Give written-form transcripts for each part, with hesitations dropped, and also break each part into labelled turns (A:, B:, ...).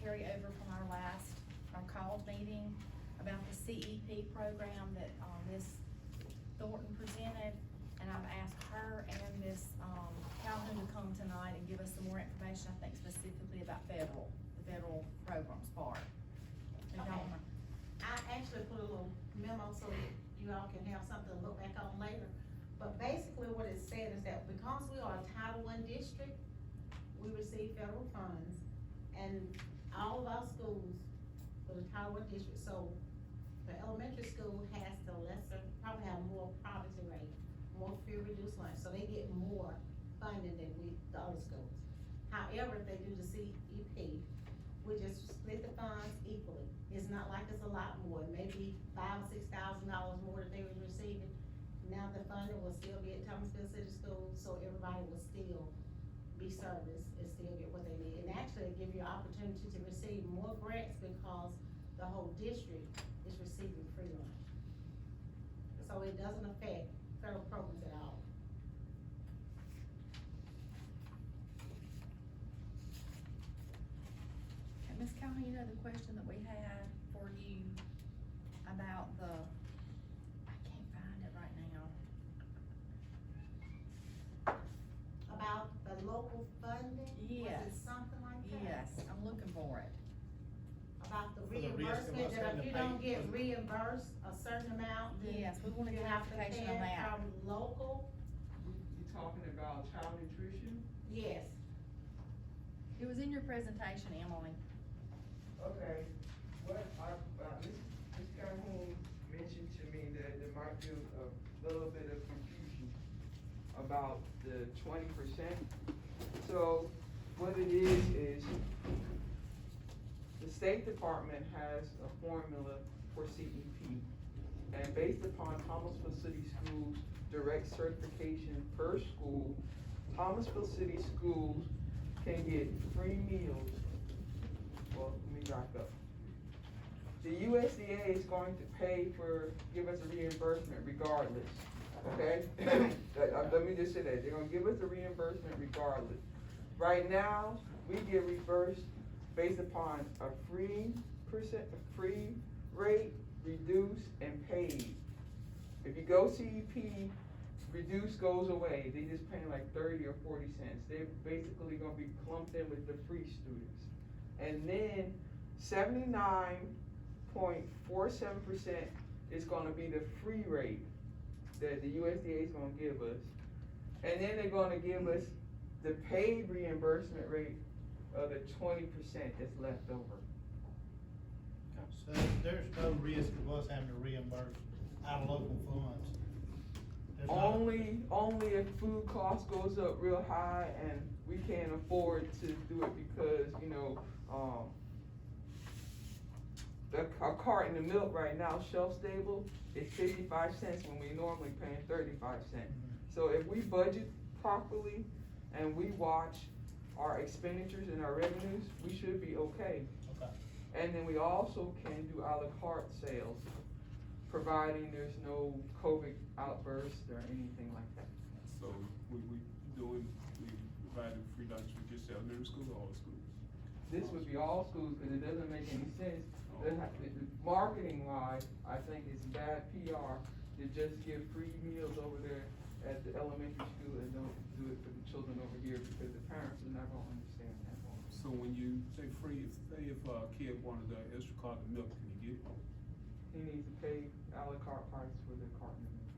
A: carryover from our called meeting about the CEP program that, Ms. Thornton presented. And I've asked her and Ms. Calhoun to come tonight and give us some more information, I think specifically about the federal programs part.
B: Okay. I actually put a little memo so that you all can have something to look back on later. But basically what it said is that because we are a Title I district, we receive federal funds, and all of our schools for the Title I district, so the elementary school has the lesser, probably have more poverty rate, more free reduced lunch, so they get more funding than the other schools. However, if they do the CEP, we just split the funds equally. It's not like it's a lot more, maybe $5,000 or $6,000 more that they was receiving. Now the funding will still be at Thomasville City Schools, so everybody will still be serviced and still get what they need. And actually it'll give you an opportunity to receive more grants because the whole district is receiving free lunch. So it doesn't affect federal programs at all.
A: Okay, Ms. Calhoun, you know the question that we had for you about I can't find it right now.
B: About the local funding?
A: Yes.
B: Was it something like that?
A: Yes, I'm looking for it.
B: About the
C: For the
B: reimbursement, that if you don't
C: pay-
B: get reimbursed a certain amount, then
A: Yes, we want a
B: you have to pay
A: clarification on
B: it
A: that.
B: from local?
D: You talking about child nutrition?
B: Yes.
A: It was in your presentation, Emily.
D: Okay, Ms. Calhoun mentioned to me that there might be a little bit of confusion about the 20%. So what it is the State Department has a formula for CEP. And based upon Thomasville City Schools' direct certification per school, Thomasville City Schools can get free meals. Well, let me back up. The USDA is going to give us a reimbursement regardless, okay? Let me just say that, they're gonna give us a reimbursement regardless. Right now, we get reimbursed based upon a free rate, reduced, and paid. If you go CEP, reduced goes away, they just paying like 30 or 40 cents. They're basically gonna be clumped in with the free students. And then 79.47% is gonna be the free rate that the USDA is gonna give us. And then they're gonna give us the paid reimbursement rate of the 20% that's left over.
C: So there's no risk of us having to reimburse out of local funds? There's not-
D: Only if food cost goes up real high and we can't afford to do it because, a carton of milk right now, shelf stable, is 55 cents when we normally paying 35 cents. So if we budget properly and we watch our expenditures and our revenues, we should be okay.
C: Okay.
D: And then we also can do a la carte sales, providing there's no COVID outburst or anything like that.
E: So we providing free lunch with just elementary school or all schools?
D: This would be all schools, because it doesn't make any sense. Marketing wise, I think it's bad PR to just give free meals over there at the elementary school and don't do it for the children over here, because the parents are not gonna understand that.
E: So when you say free, say if a kid wanted the extra carton of milk, can he get it?
D: He needs to pay a la carte price for the carton of milk.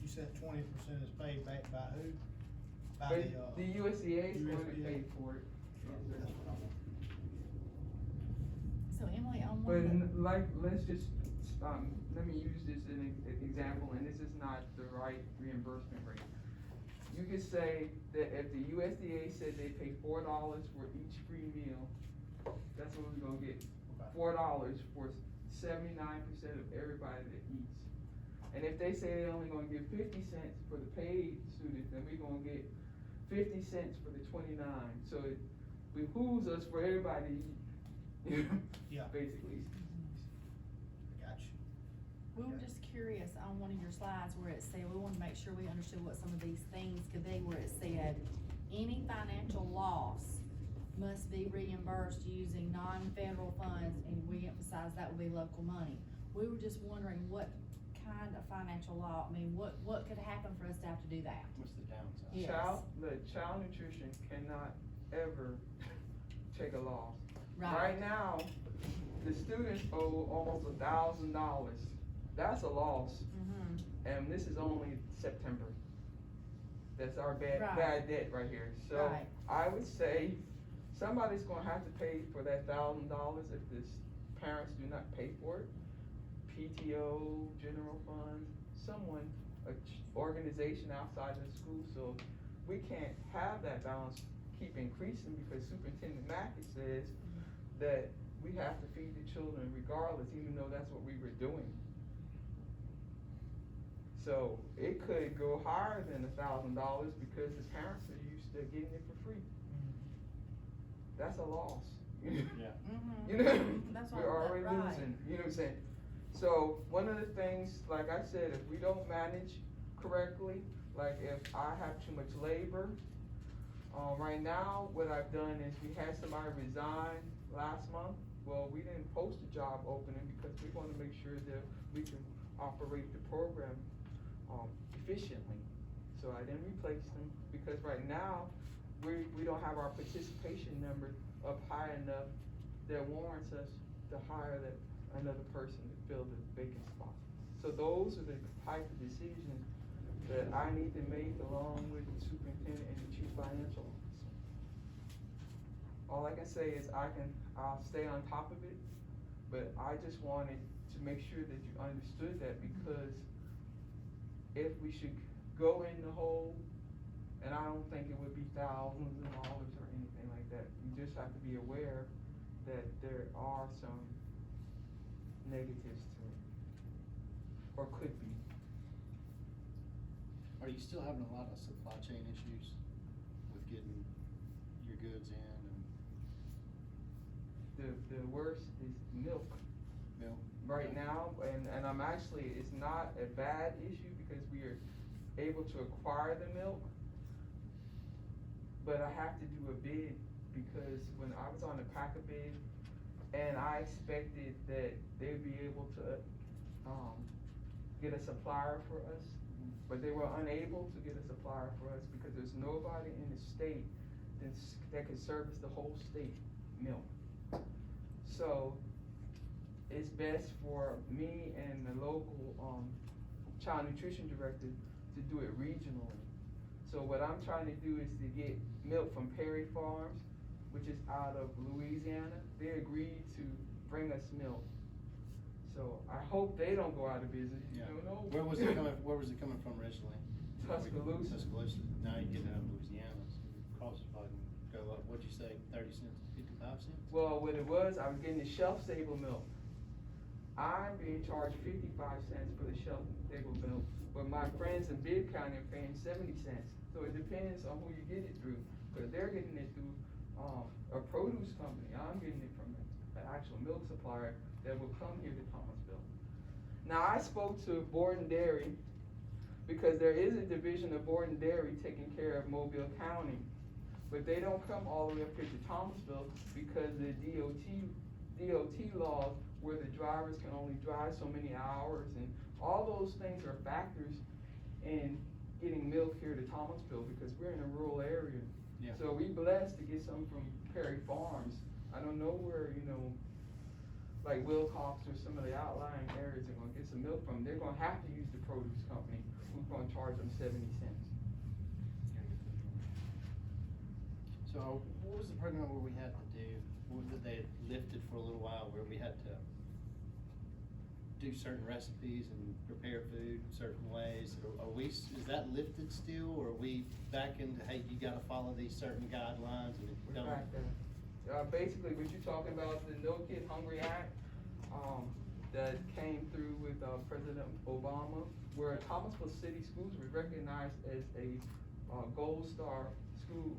C: You said 20% is paid back by who? By
D: But the USDA is going to
C: USDA.
D: pay for it. Yes, sir.
A: So Emily, on
D: But
A: one
D: let's just, let me use this as an example, and this is not the right reimbursement rate. You could say that if the USDA said they pay $4 for each free meal, that's what we're gonna get. $4 for 79% of everybody that eats. And if they say they're only gonna give 50 cents for the paid students, then we're gonna get 50 cents for the 29. So it behooves us for everybody to eat.
C: Yeah.
D: Basically.
C: Got you.
A: We were just curious on one of your slides where it said, we wanted to make sure we understood what some of these things could be, where it said, any financial loss must be reimbursed using non-federal funds, and we emphasize that would be local money. We were just wondering what kind of financial law, I mean, what could happen for us to have to do that?
C: What's the downside?
A: Yes.
D: Child nutrition cannot ever take a loss.
A: Right.
D: Right now, the students owe almost $1,000. That's a loss,
A: Mm-hmm.
D: and this is only September. That's our
A: Right.
D: bad debt right here. So
A: Right.
D: I would say somebody's gonna have to pay for that $1,000 if the parents do not pay for it. PTO, general fund, someone, organization outside of the school, so we can't have that balance keep increasing because Superintendent Mackey says that we have to feed the children regardless, even though that's what we were doing. So it could go higher than $1,000 because the parents are used to getting it for free. That's a loss.
C: Yeah.
A: Mm-hmm.
D: You know,
A: That's
D: we're
A: all
D: already
A: right.
D: losing, you know what I'm saying? So, one of the things, like I said, if we don't manage correctly, like if I have too much labor, right now, what I've done is we had somebody resign last month. Well, we didn't post a job opening because we wanna make sure that we can operate the program, efficiently. So I didn't replace them, because right now, we don't have our participation number up high enough that warrants us to hire another person to fill the vacant spot. So those are the type of decisions that I need to make along with the superintendent and the chief financial officer. All I can say is I'll stay on top of it, but I just wanted to make sure that you understood that, because if we should go in the hole, and I don't think it would be thousands of dollars or anything like that, you just have to be aware that there are some negatives to it, or could be.
C: Are you still having a lot of supply chain issues with getting your goods in and?
D: The worst is milk.
C: Milk?
D: Right now, and I'm actually, it's not a bad issue because we are able to acquire the milk, but I have to do a bid, because when I was on the packer bid, and I expected that they'd be able to, get a supplier for us, but they were unable to get a supplier for us because there's nobody in the state that could service the whole state milk. So, it's best for me and the local, child nutrition director to do it regionally. So what I'm trying to do is to get milk from Perry Farms, which is out of Louisiana. They agreed to bring us milk. So I hope they don't go out of business, you
C: Yeah.
D: don't know.
C: Where was it coming from originally?
D: Tuscaloosa.
C: Tuscaloosa. Now you get it out of Louisiana, so the cost is probably gonna go up, what'd you say, 30 cents, 55 cents?
D: Well, what it was, I was getting the shelf-stable milk. I'm being charged 55 cents for the shelf-stable milk, but my friends in Bibb County are paying 70 cents. So it depends on who you get it through, because they're getting it through, a produce company. I'm getting it from an actual milk supplier that will come here to Thomasville. Now, I spoke to Borden Dairy, because there is a division of Borden Dairy taking care of Mobile County, but they don't come all the way up here to Thomasville because the DOT laws where the drivers can only drive so many hours, and all those things are factors in getting milk here to Thomasville, because we're in a rural area.
C: Yeah.
D: So we blessed to get some from Perry Farms. I don't know where, like Wilcox or some of the outlying areas are gonna get some milk from. They're gonna have to use the produce company, who's gonna charge them 70 cents.
C: So what was the program where we had to do, that they had lifted for a little while, where we had to do certain recipes and prepare food in certain ways? Is that lifted still, or are we back into, hey, you gotta follow these certain guidelines and
D: We're
C: don't?
D: back there. Basically, what you're talking about, the No Kid Hungry Act, that came through with, President Obama, where Thomasville City Schools was recognized as a, Gold Star school,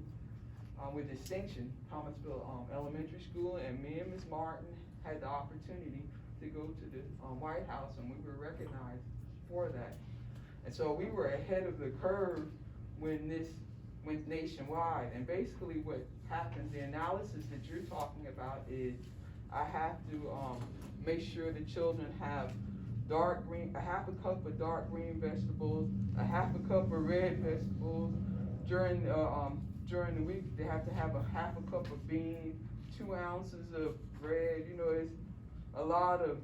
D: with distinction. Thomasville, Elementary School, and me and Ms. Martin had the opportunity to to go to the White House, and we were recognized for that. And so we were ahead of the curve when this went nationwide. And basically what happens, the analysis that you're talking about is I have to make sure the children have dark green, a half a cup of dark green vegetables, a half a cup of red vegetables. During the week, they have to have a half a cup of beans, 2 ounces of bread. You know, it's a lot of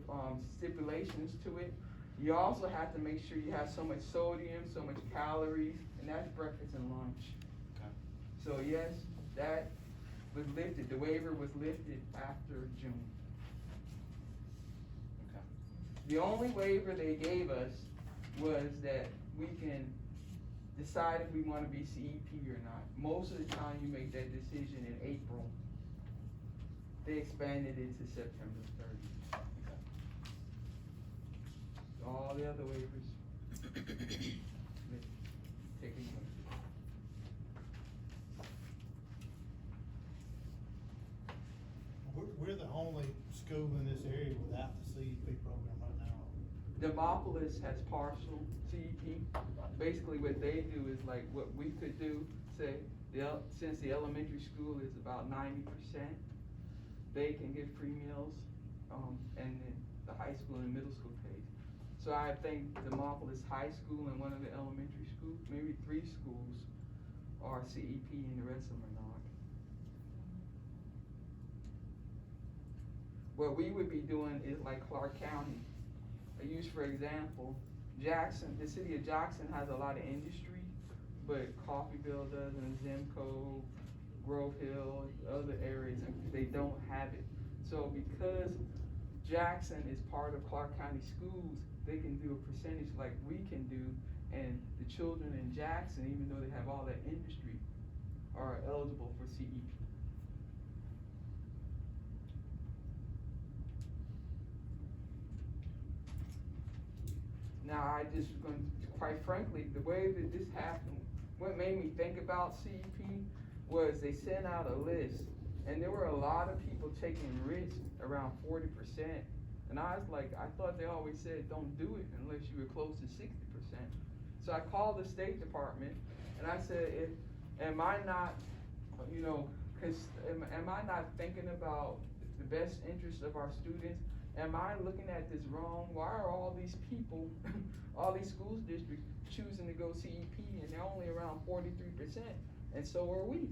D: stipulations to it. You also have to make sure you have so much sodium, so much calories, and that's breakfast and lunch.
C: Okay.
D: So yes, that was lifted, the waiver was lifted after June.
C: Okay.
D: The only waiver they gave us was that we can decide if we wanna be CEP or not. Most of the time you make that decision in April. They expanded it to September 30th.
C: Okay.
D: All the other waivers, taking away.
F: We're the only school in this area without the CEP program right now.
D: Demopolis has partial CEP. Basically what they do is like what we could do, say, since the elementary school is about 90%, they can get free meals, and then the high school and middle school pays. So I think Demopolis High School and one of the elementary schools, maybe 3 schools are CEP and the rest of them are not. What we would be doing is like Clark County. I use, for example, Jackson, the city of Jackson has a lot of industry, but Coffeyville doesn't, Zimco, Grove Hill, other areas, they don't have it. So because Jackson is part of Clark County schools, they can do a percentage like we can do, and the children in Jackson, even though they have all that industry, are eligible for CEP. Now I just going to, quite frankly, the way that this happened, what made me think about CEP was they sent out a list, and there were a lot of people taking risks, around 40%. And I was like, I thought they always said don't do it unless you were close to 60%. So I called the State Department, and I said, am I not, you know, am I not thinking about the best interest of our students? Am I looking at this wrong? Why are all these people, all these schools districts choosing to go CEP, and they're only around 43%, and so are we.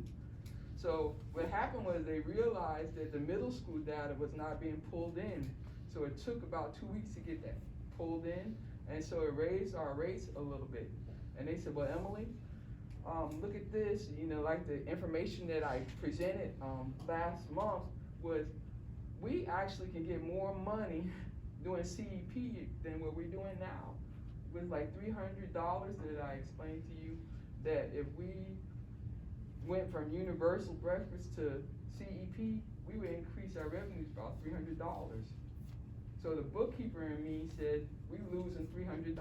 D: So what happened was they realized that the middle school data was not being pulled in. So it took about 2 weeks to get that pulled in, and so it raised our rates a little bit. And they said, well, Emily, look at this, you know, like the information that I presented last month was we actually can get more money doing CEP than what we're doing now. It was like $300 that I explained to you, that if we went from universal breakfast to CEP, we would increase our revenues about $300. So the bookkeeper in me said, we losing $300.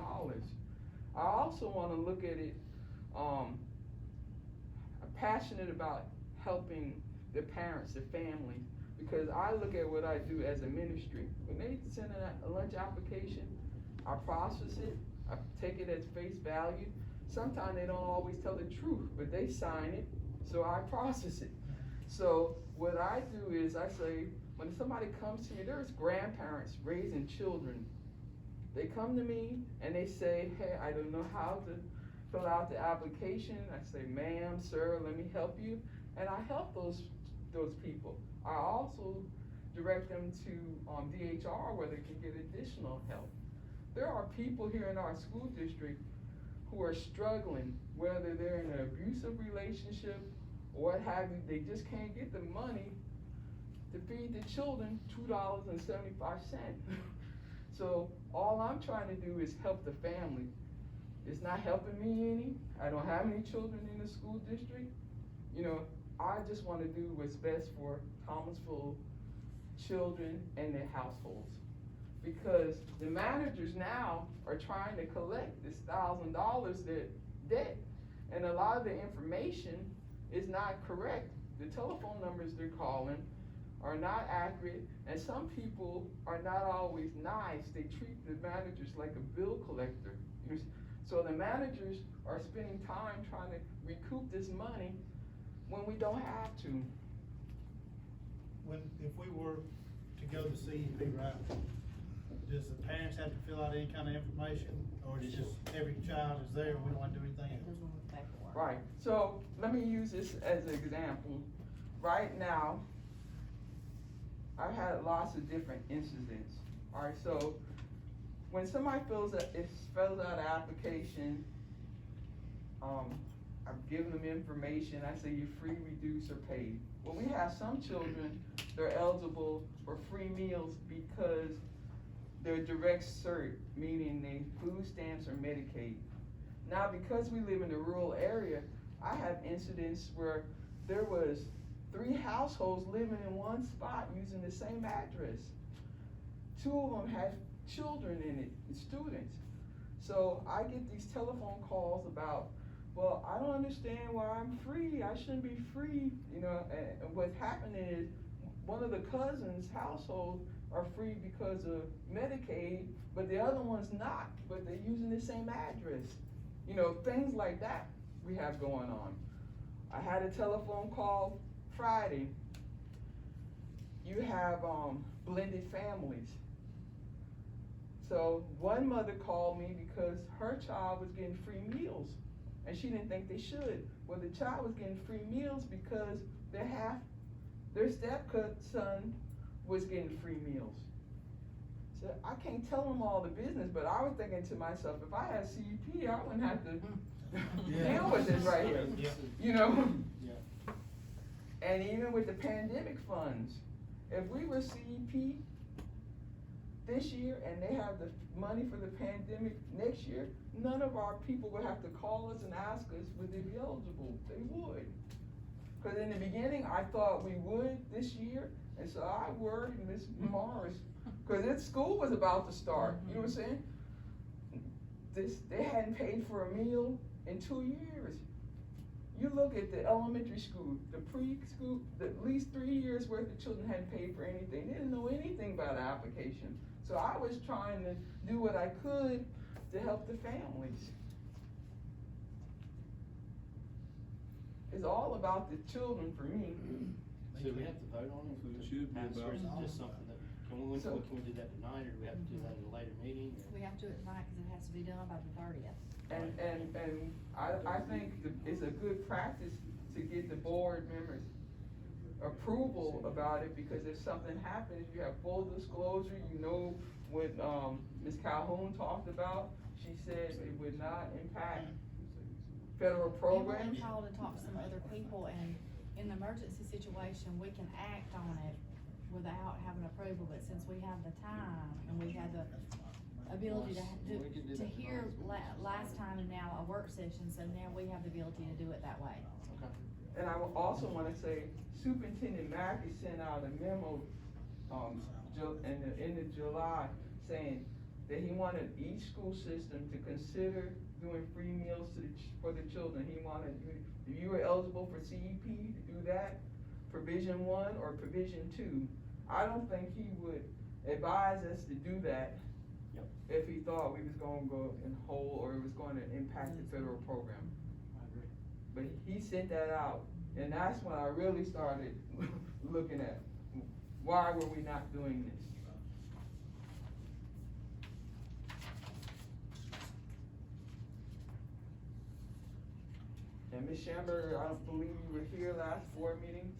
D: I also want to look at it, I'm passionate about helping the parents, the families, because I look at what I do as a ministry. When they send a lunch application, I process it, I take it as face value. Sometimes they don't always tell the truth, but they sign it, so I process it. So what I do is I say, when somebody comes to me, there's grandparents raising children. They come to me and they say, hey, I don't know how to fill out the application. I say, ma'am, sir, let me help you. And I help those people. I also direct them to DHR where they can get additional help. There are people here in our school district who are struggling, whether they're in an abusive relationship or what have you, they just can't get the money to feed the children $2.75. So all I'm trying to do is help the family. It's not helping me any. I don't have any children in the school district. You know, I just want to do what's best for Thomasville children and their households. Because the managers now are trying to collect this $1,000 debt. And a lot of the information is not correct. The telephone numbers they're calling are not accurate, and some people are not always nice. They treat the managers like a bill collector. So the managers are spending time trying to recoup this money when we don't have to.
F: If we were to go the CEP route, does the parents have to fill out any kind of information, or is just every child is there and we don't have to do anything else?
D: Right, so let me use this as an example. Right now, I've had lots of different incidents. All right, so when somebody fills out an application, I've given them information, I say you're free, reduced, or paid. Well, we have some children, they're eligible for free meals because they're direct cert, meaning they food stamps or Medicaid. Now, because we live in a rural area, I have incidents where there was 3 households living in one spot using the same address. 2 of them had children in it, students. So I get these telephone calls about, well, I don't understand why I'm free, I shouldn't be free, you know, and what's happening is one of the cousins' household are free because of Medicaid, but the other one's not, but they're using the same address. You know, things like that we have going on. I had a telephone call Friday. You have blended families. So one mother called me because her child was getting free meals and she didn't think they should. Well, the child was getting free meals because their stepson was getting free meals. So I can't tell them all the business, but I was thinking to myself, if I had CEP, I wouldn't have to deal with this right here, you know?
C: Yeah.
D: And even with the pandemic funds, if we were CEP this year and they have the money for the pandemic next year, none of our people would have to call us and ask us would they be eligible. They would. Because in the beginning, I thought we would this year, and so I worried Miss Morris, because school was about to start, you know what I'm saying? They hadn't paid for a meal in 2 years. You look at the elementary school, the preschool, at least 3 years worth of children hadn't paid for anything. They didn't know anything about the application. So I was trying to do what I could to help the families. It's all about the children for me.
C: So we have to vote on it?
E: So it should be
C: Or is it
E: about-
C: just something that, can we do that tonight, or do we have to do that at a later meeting? Or?
G: We have to do it tonight because it has to be done by the 30th.
D: And I think it's a good practice to get the board members' approval about it, because if something happens, you have full disclosure. You know what Ms. Calhoun talked about. She said it would not impact federal programs.
A: We called and talked to some other people, and in the emergency situation, we can act on it without having approval, but since we have the time and we had the ability to hear last time and now a work session, so now we have the ability to do it that way.
C: Okay.
D: And I would also wanna say, Superintendent Mackey sent out a memo, in the July, saying that he wanted each school system to consider doing free meals for the children. He wanted, if you were eligible for CEP, to do that, Provision 1 or Provision 2. I don't think he would advise us to do that if he thought we was gonna go in whole, or it was gonna impact the federal program.
C: I agree.
D: But he sent that out, and that's when I really started looking at, why were we not doing this? And Ms. Schamberger, I don't believe you were here last board meeting.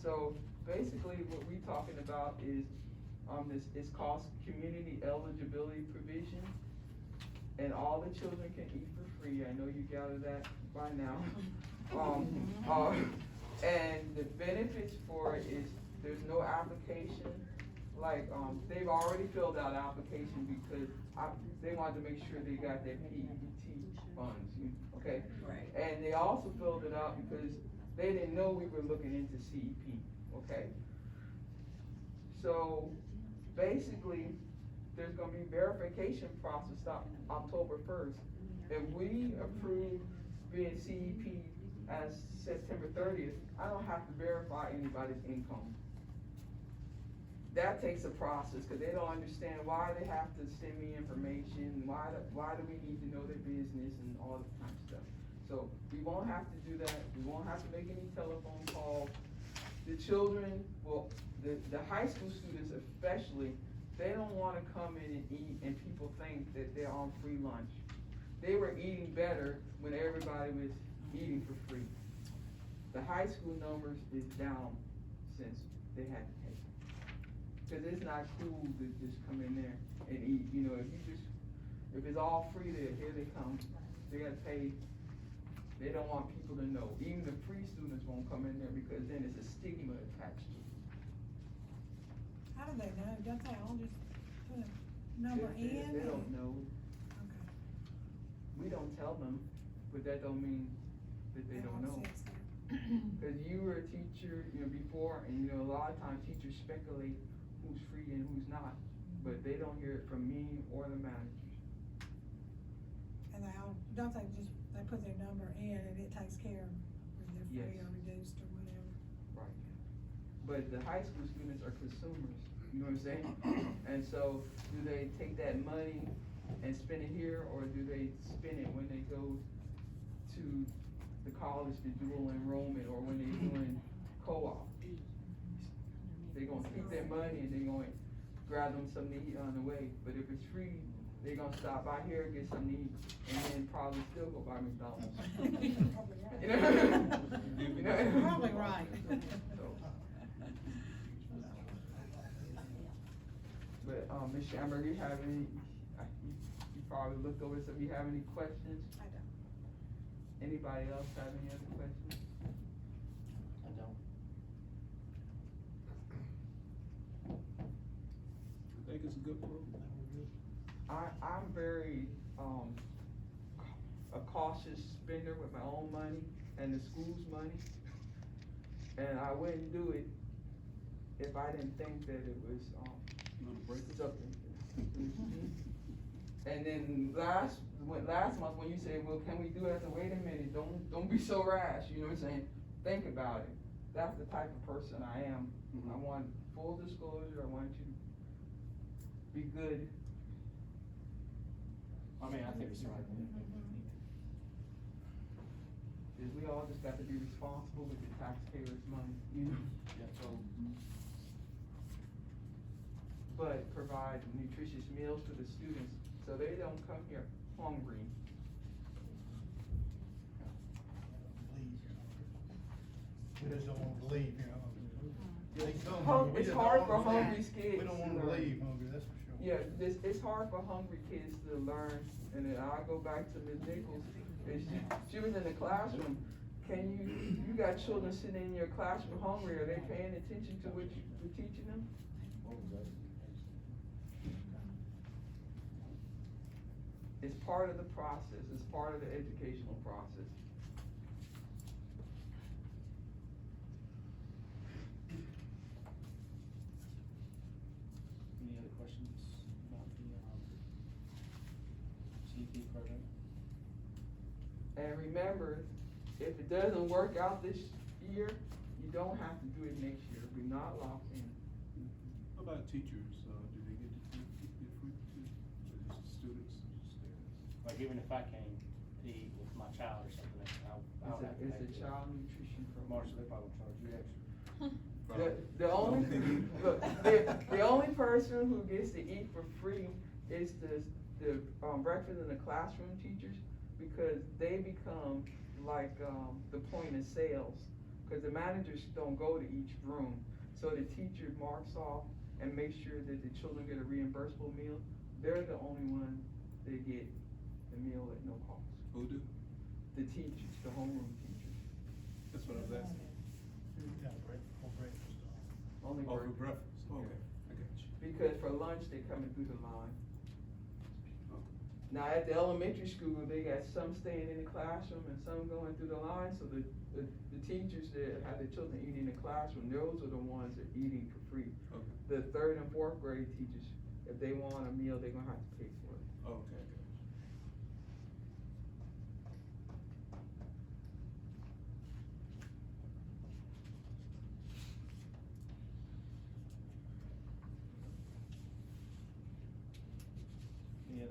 D: So basically what we talking about is, it's called community eligibility provision. And all the children can eat for free. I know you gathered that by now. And the benefits for it is there's no application. Like, they've already filled out application because they wanted to make sure they got their PET funds, okay?
G: Right.
D: And they also filled it out because they didn't know we were looking into CEP, okay? So basically, there's gonna be verification process October 1st. If we approve being CEP as September 30th, I don't have to verify anybody's income. That takes a process, cause they don't understand why they have to send me information, why do we need to know their business and all that kind of stuff. So we won't have to do that, we won't have to make any telephone calls. The children, well, the high school students especially, they don't wanna come in and eat and people think that they're on free lunch. They were eating better when everybody was eating for free. The high school numbers is down since they had to pay. Cause it's not cool to just come in there and eat, you know, if it's all free there, here they come, they gotta pay. They don't want people to know, even the free students won't come in there because then it's a stigma attached to it.
H: How do they know? Don't they all just put a number in?
D: They don't know,
H: Okay.
D: we don't tell them, but that don't mean that they don't know.
H: Makes sense
D: Cause you were a teacher, you know, before, and you know, a lot of times teachers speculate who's free and who's not, but they don't hear it from me or the managers.
H: And they all, don't they just, they put their number in and it takes care of whether they're free
D: Yes.
H: or reduced or whatever?
D: Right. But the high school students are consumers, you know what I'm saying? And so, do they take that money and spend it here, or do they spend it when they go to the college to dual enrollment, or when they're doing co-op? They gonna keep their money and they gonna grab them something to eat on the way, but if it's free, they gonna stop by here, get something to eat, and then probably still go buy McDonald's. You know? You know?
H: Probably right.
D: So. But, Ms. Schamberger, you have any, you probably looked over this, if you have any questions?
H: I don't.
D: Anybody else have any other questions?
C: I don't.
E: I think it's a good program.
D: I'm very, a cautious spender with my own money and the school's money. And I wouldn't do it if I didn't think that it was,
E: You wanna break it?
D: something. And then last month, when you said, well, can we do it? I said, wait a minute, don't be so rash, you know what I'm saying? Think about it. That's the type of person I am.
E: Mhm.
D: I want full disclosure, I want you to be good.
C: I mean, I think it's the right thing.
D: Is we all just got to be responsible with the taxpayers' money, you know?
C: Yeah, so,
D: But provide nutritious meals for the students, so they don't come here hungry.
F: We just don't wanna leave, you know. They come
D: Hung-
F: hungry, we
D: it's
F: just
D: hard
F: don't
D: for
F: wanna
D: hungry
F: leave.
D: kids
F: We don't
D: to
F: wanna
D: learn.
F: leave hungry, that's for sure.
D: Yeah, it's hard for hungry kids to learn, and then I go back to Ms. Nichols, and she was in the classroom. You got children sitting in your classroom hungry, are they paying attention to what you're teaching them? It's part of the process, it's part of the educational process.
C: any other questions about the, CEP program?
D: And remember, if it doesn't work out this year, you don't have to do it next year, we're not locked in.
E: How about teachers, do they get free too, or just students?
C: Like, even if I came to eat with my child or something, I'll have to pay.
D: It's a child nutrition program.
C: Marshall, they probably charge you extra.
D: The only, look, the only person who gets to eat for free is the breakfast in the classroom teachers, because they become like, the point of sales. Cause the managers don't go to each room, so the teacher marks off and makes sure that the children get a reimbursable meal. They're the only one that get the meal at no cost.
E: Who do?
D: The teachers, the homeroom teachers.
E: That's what I was asking.
F: Yeah, for breakfast.
D: Only
E: Oh, for
D: breakfast.
E: breakfast, okay, I got you.
D: Because for lunch, they're coming through the line.
E: Okay.
D: Now, at the elementary school, they got some staying in the classroom and some going through the line, so the teachers that have the children eating in the classroom, those are the ones that are eating for free.
E: Okay.
D: The 3rd and 4th grade teachers, if they want a meal, they're gonna have to pay for it.
E: Okay, I got you.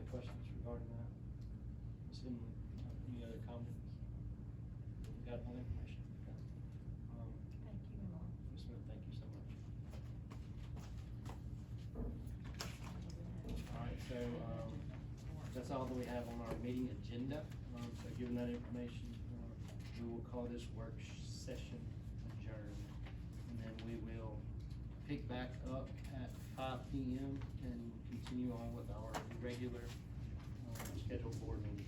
C: other questions regarding that? Any other comments? We got all the information? Okay.
A: Thank you, Emma.
C: Ms. Smith, thank you so much. Alright, so, that's all that we have on our meeting agenda. So given that information, we will call this work session adjourned. And then we will pick back up at 5 p.m. and continue on with our regular, scheduled board meeting.